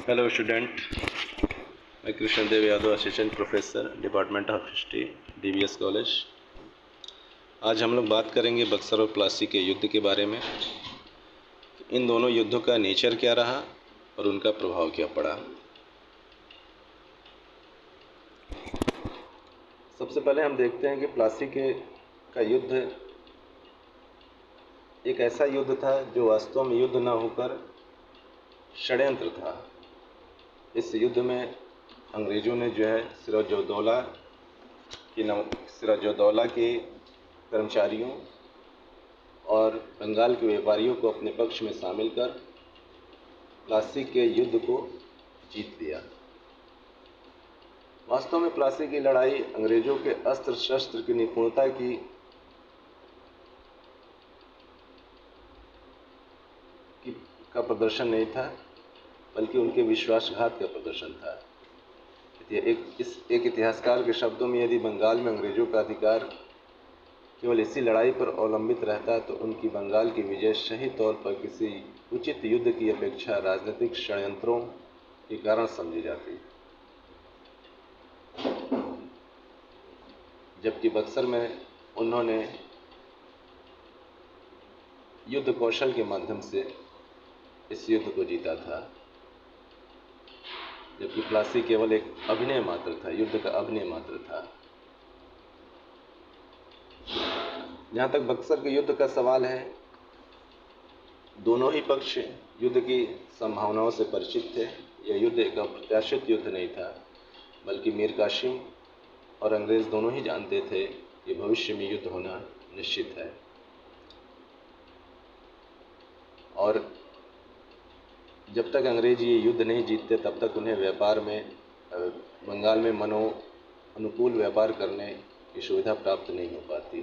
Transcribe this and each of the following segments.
Hello student, मैं Krishnadev Yadav, assistant professor, department of history, DBS college. आज हम लोग बात करेंगे बक्सर और प्लासी के युद्ध के बारे में। इन दोनों युद्धों का नेचर क्या रहा और उनका प्रभाव क्या पड़ा। सबसे पहले हम देखते हैं कि प्लासी का युद्ध एक ऐसा युद्ध था जो वास्तव में युद्ध न होकर षड्यंत्र था। इस युद्ध में अंग्रेज़ों ने जो है सिराजुद्दौला के कर्मचारियों और बंगाल के व्यापारियों को अपने पक्ष में शामिल कर प्लासी के युद्ध को जीत लिया। वास्तव में प्लासी की लड़ाई अंग्रेज़ों के अस्त्र शस्त्र की निपुणता का प्रदर्शन नहीं था, बल्कि उनके विश्वासघात का प्रदर्शन था। एक इतिहासकार के शब्दों में, यदि बंगाल में अंग्रेज़ों का अधिकार केवल इसी लड़ाई पर अवलंबित रहता तो उनकी बंगाल की विजय सही तौर पर किसी उचित युद्ध की अपेक्षा राजनीतिक षड्यंत्रों के कारण समझी जाती। जबकि बक्सर में उन्होंने युद्ध कौशल के माध्यम से इस युद्ध को जीता था, जबकि प्लासी केवल एक अभिनय मात्र था, युद्ध का अभिनय मात्र था। जहाँ तक बक्सर के युद्ध का सवाल है, दोनों ही पक्ष युद्ध की संभावनाओं से परिचित थे। यह युद्ध एक अप्रत्याशित युद्ध नहीं था, बल्कि मीर कासिम और अंग्रेज़ दोनों ही जानते थे कि भविष्य में युद्ध होना निश्चित है। और जब तक अंग्रेज ये युद्ध नहीं जीतते तब तक उन्हें व्यापार में बंगाल में अनुकूल व्यापार करने की सुविधा प्राप्त नहीं हो पाती।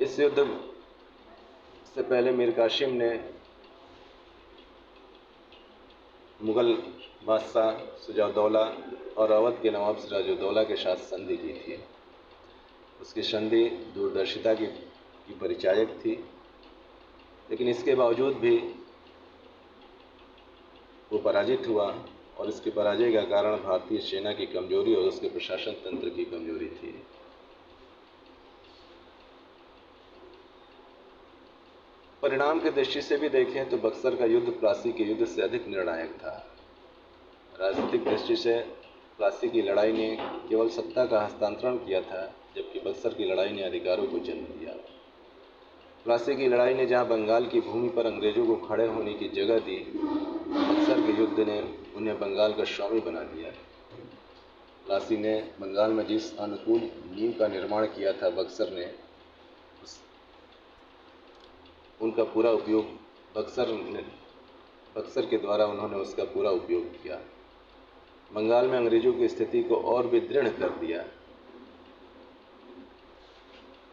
इस युद्ध से पहले मीर कासिम ने मुगल बादशाह शुजाउद्दौला और अवध के नवाब सिराजुद्दौला के साथ संधि की थी। उसकी संधि दूरदर्शिता की परिचायक थी, लेकिन इसके बावजूद भी वो पराजित हुआ, और इसके पराजय का कारण भारतीय सेना की कमजोरी और उसके प्रशासन तंत्र की कमजोरी थी। परिणाम की दृष्टि से भी देखें तो बक्सर का युद्ध प्लासी के युद्ध से अधिक निर्णायक था। राजनीतिक दृष्टि से प्लासी की लड़ाई ने केवल सत्ता का हस्तांतरण किया था, जबकि बक्सर की लड़ाई ने अधिकारों को जन्म दिया। प्लासी की लड़ाई ने जहां बंगाल की भूमि पर अंग्रेजों को खड़े होने की जगह दी, बक्सर के युद्ध ने उन्हें बंगाल का स्वामी बना दिया। प्लासी ने बंगाल में जिस अनुकूल नींव का निर्माण किया था, उनका पूरा उपयोग बक्सर के द्वारा उन्होंने उसका पूरा उपयोग किया। बंगाल में अंग्रेजों की स्थिति को और भी दृढ़ कर दिया।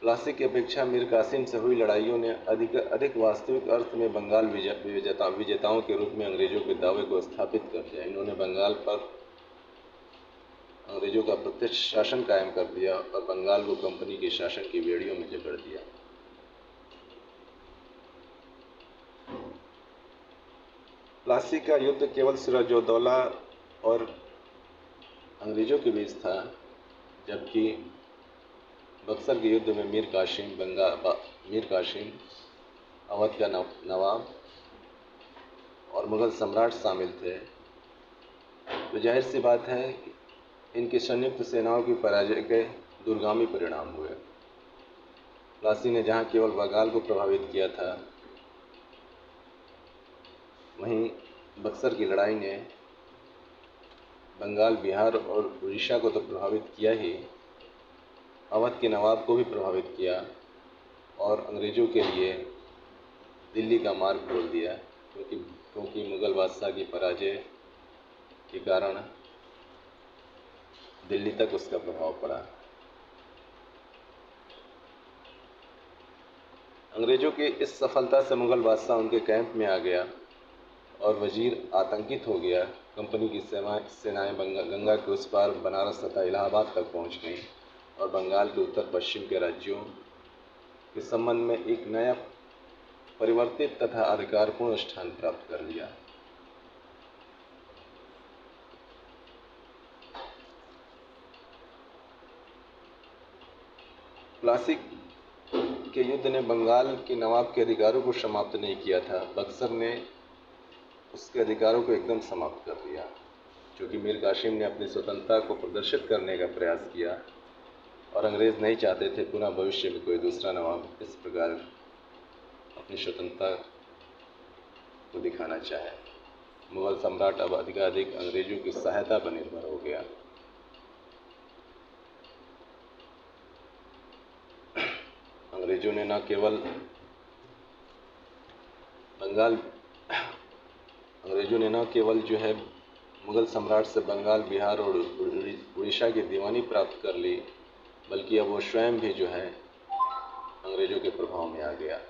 प्लासी की अपेक्षा मीर कासिम से हुई लड़ाइयों ने अधिक वास्तविक अर्थ में बंगाल विजेताओं के रूप में अंग्रेजों के दावे को स्थापित कर दिया। इन्होंने बंगाल पर अंग्रेजों का प्रत्यक्ष शासन कायम कर दिया और बंगाल को कंपनी के शासन की बेड़ियों में जकड़ दिया। प्लासी का युद्ध केवल सिराजुद्दौला और अंग्रेजों के बीच था, जबकि बक्सर के युद्ध में मीर कासिम, अवध का नवाब और मुगल सम्राट शामिल थे। तो जाहिर सी बात है कि इनकी संयुक्त सेनाओं की पराजय के दूरगामी परिणाम हुए। प्लासी ने जहां केवल बंगाल को प्रभावित किया था, वहीं बक्सर की लड़ाई ने बंगाल, बिहार और उड़ीसा को तो प्रभावित किया ही, अवध के नवाब को भी प्रभावित किया और अंग्रेज़ों के लिए दिल्ली का मार्ग खोल दिया, क्योंकि मुगल बादशाह की पराजय के कारण दिल्ली तक उसका प्रभाव पड़ा। अंग्रेज़ों की इस सफलता से मुगल बादशाह उनके कैंप में आ गया और वजीर आतंकित हो गया। कंपनी की सेनाएं गंगा के उस पार बनारस तथा इलाहाबाद तक पहुंच गईं और बंगाल के उत्तर पश्चिम के राज्यों के संबंध में एक नया परिवर्तित तथा अधिकारपूर्ण स्थान प्राप्त कर लिया। प्लासी के युद्ध ने बंगाल के नवाब के अधिकारों को समाप्त नहीं किया था, बक्सर ने उसके अधिकारों को एकदम समाप्त कर दिया। क्योंकि मीर कासिम ने अपनी स्वतंत्रता को प्रदर्शित करने का प्रयास किया और अंग्रेज़ नहीं चाहते थे पुनः भविष्य में कोई दूसरा नवाब इस प्रकार अपनी स्वतंत्रता को दिखाना चाहे। मुगल सम्राट अब अधिकाधिक अंग्रेजों की सहायता पर निर्भर हो गया। अंग्रेजों ने न केवल मुगल सम्राट से बंगाल, बिहार और उड़ीसा की दीवानी प्राप्त कर ली, बल्कि अब वो स्वयं भी जो है अंग्रेजों के प्रभाव में आ गया।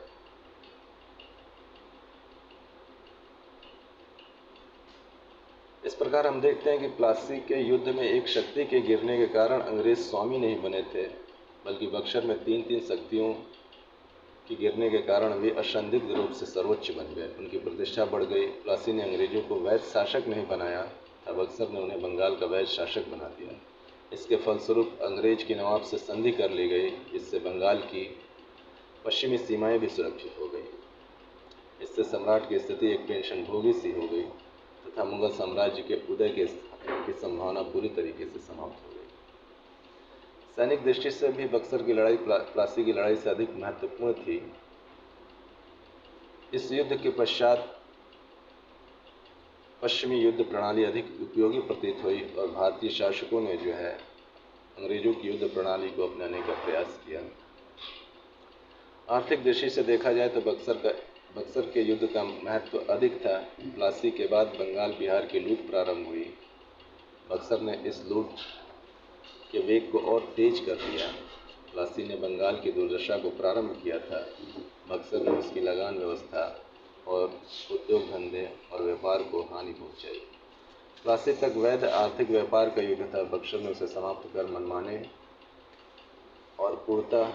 इस प्रकार हम देखते हैं कि प्लासी के युद्ध में एक शक्ति के गिरने के कारण अंग्रेज स्वामी नहीं बने थे, बल्कि बक्सर में तीन शक्तियों की गिरने के कारण वे असंदिग्ध रूप से सर्वोच्च बन गए। उनकी प्रतिष्ठा बढ़ गई। प्लासी ने अंग्रेजों को वैध शासक नहीं बनाया था, बक्सर ने उन्हें बंगाल का वैध शासक बना दिया। इसके फलस्वरूप अंग्रेज के नवाब से संधि कर ली गई, जिससे बंगाल की पश्चिमी सीमाएं भी सुरक्षित हो गई। इससे सम्राट की स्थिति एक पेंशन भोगी सी हो गई तथा मुगल साम्राज्य के उदय की संभावना पूरी तरीके से समाप्त हो गई। सैनिक दृष्टि से भी बक्सर की लड़ाई प्लासी की लड़ाई से अधिक महत्वपूर्ण थी। इस युद्ध के पश्चात पश्चिमी युद्ध प्रणाली अधिक उपयोगी प्रतीत हुई और भारतीय शासकों ने जो है अंग्रेजों की युद्ध प्रणाली को अपनाने का प्रयास किया। आर्थिक दृष्टि से देखा जाए तो बक्सर के युद्ध का महत्व अधिक था। प्लासी के बाद बंगाल, बिहार की लूट प्रारंभ हुई। बक्सर ने इस लूट के वेग को और तेज कर दिया। प्लासी ने बंगाल की दुर्दशा को प्रारंभ किया था। बक्सर ने उसकी लगान व्यवस्था और उद्योग धंधे और व्यापार को हानि पहुंचाई। प्लासी तक वैध आर्थिक व्यापार का युग था। बक्सर ने उसे समाप्त कर मनमाने और पूर्णतः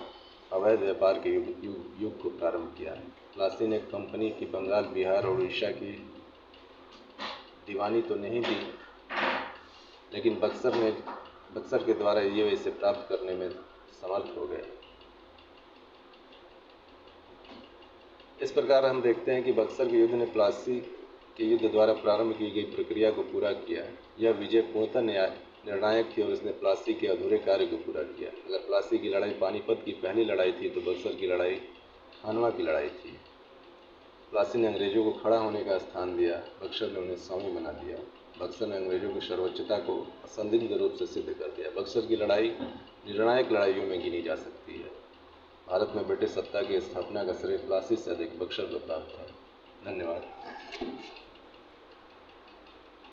अवैध व्यापार के युग को प्रारंभ किया। प्लासी ने कंपनी की बंगाल, बिहार और उड़ीसा की दीवानी तो नहीं दी, लेकिन बक्सर के द्वारा ये इसे प्राप्त करने में समर्थ हो गए। इस प्रकार हम देखते हैं कि बक्सर के युद्ध ने प्लासी के युद्ध द्वारा प्रारंभ की गई प्रक्रिया को पूरा किया। यह विजय पूर्णतः निर्णायक थी और इसने प्लासी के अधूरे कार्य को पूरा किया। अगर प्लासी की लड़ाई पानीपत की पहली लड़ाई थी तो बक्सर की लड़ाई खानवा की लड़ाई थी। प्लासी ने अंग्रेजों को खड़ा होने का स्थान दिया, बक्सर ने उन्हें स्वामी बना दिया। बक्सर ने अंग्रेजों की सर्वोच्चता को असंदिग्ध रूप से सिद्ध कर दिया। बक्सर की लड़ाई निर्णायक लड़ाइयों में गिनी जा सकती है। भारत में ब्रिटिश सत्ता की स्थापना का श्रेय प्लासी से अधिक बक्सर को प्राप्त है। धन्यवाद।